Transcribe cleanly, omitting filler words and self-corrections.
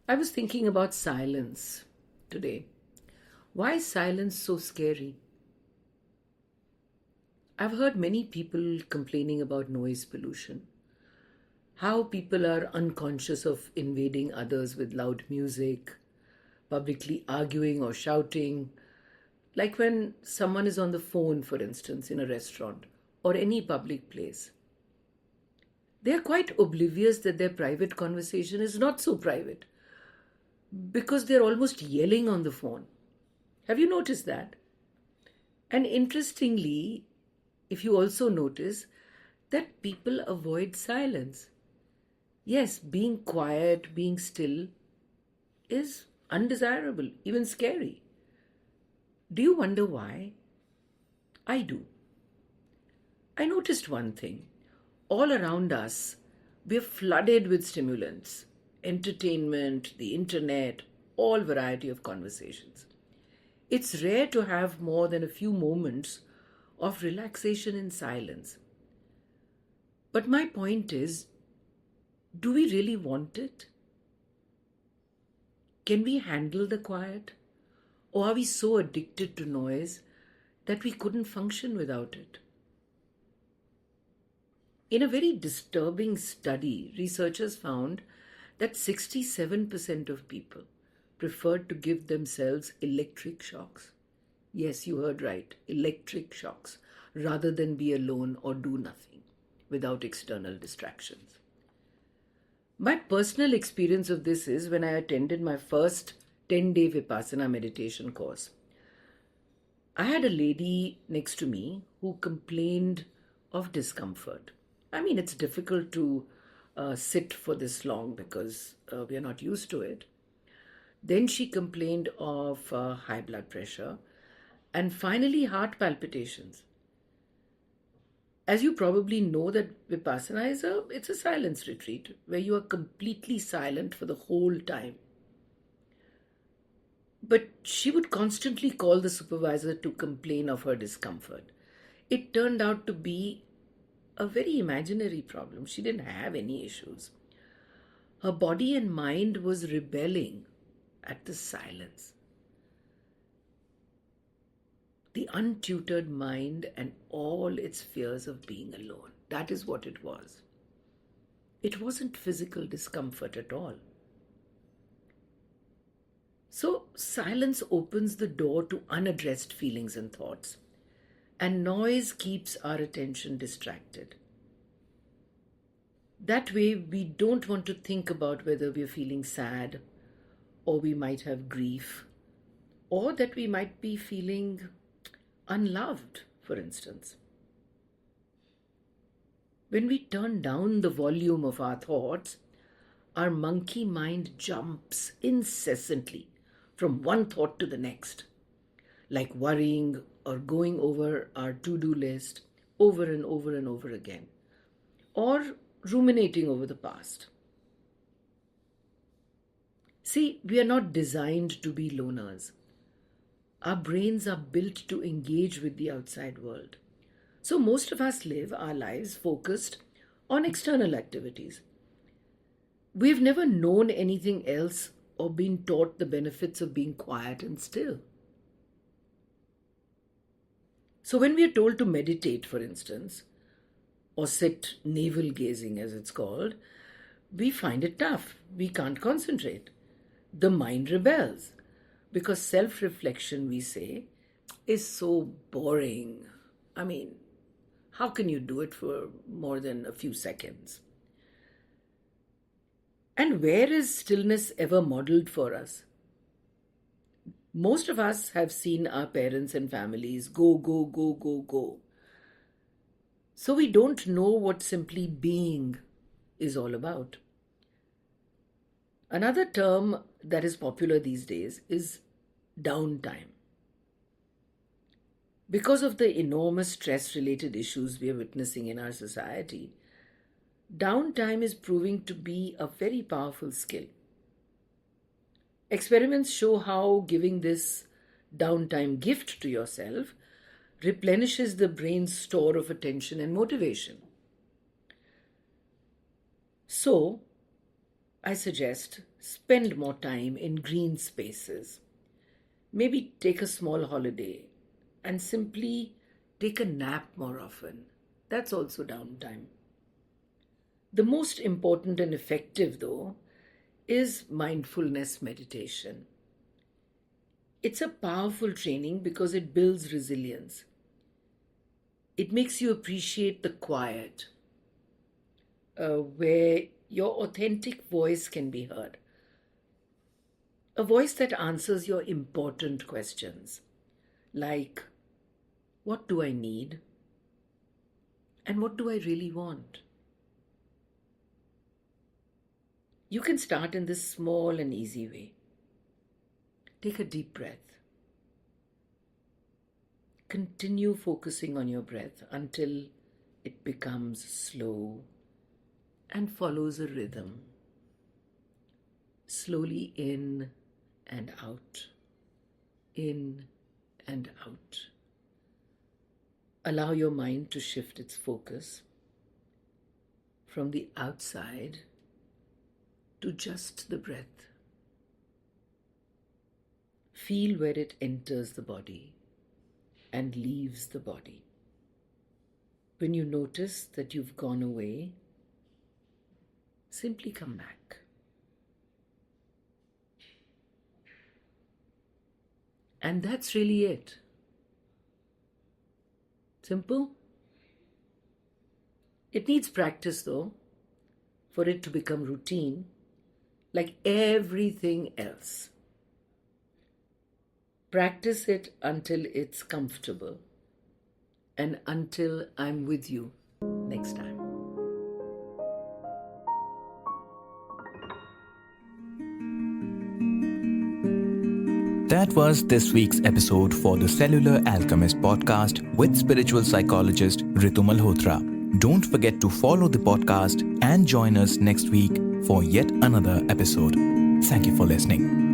I was thinking about silence today. Why is silence so scary? I've heard many people complaining about noise pollution, how people are unconscious of invading others with loud music, publicly arguing or shouting, like when someone is on the phone, for instance, in a restaurant or any public place. They are quite oblivious that their private conversation is not so private because they're almost yelling on the phone. Have you noticed that? And interestingly, if you also notice that people avoid silence. Yes, being quiet, being still is undesirable, even scary. Do you wonder why? I do. I noticed one thing. All around us, we're flooded with stimulants, entertainment, the internet, all variety of conversations. It's rare to have more than a few moments of relaxation in silence. But my point is, do we really want it? Can we handle the quiet? Or are we so addicted to noise that we couldn't function without it? In a very disturbing study, researchers found that 67% of people preferred to give themselves electric shocks. Yes, you heard right, electric shocks, rather than be alone or do nothing without external distractions. My personal experience of this is when I attended my first 10-day Vipassana meditation course. I had a lady next to me who complained of discomfort. I mean, it's difficult to sit for this long because we are not used to it. Then she complained of high blood pressure and finally heart palpitations. As you probably know that Vipassana it's a silence retreat where you are completely silent for the whole time. But she would constantly call the supervisor to complain of her discomfort. It turned out to be a very imaginary problem. She didn't have any issues. Her body and mind was rebelling at the silence. The untutored mind and all its fears of being alone. That is what it was. It wasn't physical discomfort at all. So silence opens the door to unaddressed feelings and thoughts, and noise keeps our attention distracted. That way, we don't want to think about whether we're feeling sad, or we might have grief, or that we might be feeling unloved, for instance. When we turn down the volume of our thoughts, our monkey mind jumps incessantly from one thought to the next, like worrying or going over our to-do list over and over and over again, or ruminating over the past. See, we are not designed to be loners. Our brains are built to engage with the outside world. So most of us live our lives focused on external activities. We've never known anything else or been taught the benefits of being quiet and still. So when we are told to meditate, for instance, or sit navel gazing as it's called, we find it tough. We can't concentrate. The mind rebels because self-reflection, we say, is so boring. I mean, how can you do it for more than a few seconds? And where is stillness ever modeled for us? Most of us have seen our parents and families go, go, go, go, go. So we don't know what simply being is all about. Another term that is popular these days is downtime. Because of the enormous stress-related issues we are witnessing in our society, downtime is proving to be a very powerful skill. Experiments show how giving this downtime gift to yourself replenishes the brain's store of attention and motivation. So, I suggest spend more time in green spaces. Maybe take a small holiday and simply take a nap more often. That's also downtime. The most important and effective, though, is mindfulness meditation. It's a powerful training because it builds resilience. It makes you appreciate the quiet, where your authentic voice can be heard. A voice that answers your important questions, like, what do I need? And what do I really want? You can start in this small and easy way. Take a deep breath. Continue focusing on your breath until it becomes slow and follows a rhythm. Slowly in and out, in and out. Allow your mind to shift its focus from the outside to just the breath. Feel where it enters the body and leaves the body. When you notice that you've gone away, simply come back. And that's really it. Simple. It needs practice though, for it to become routine, like everything else. Practice it until it's comfortable and until I'm with you next time. That was this week's episode for the Cellular Alchemist podcast with spiritual psychologist Ritu Malhotra. Don't forget to follow the podcast and join us next week for yet another episode. Thank you for listening.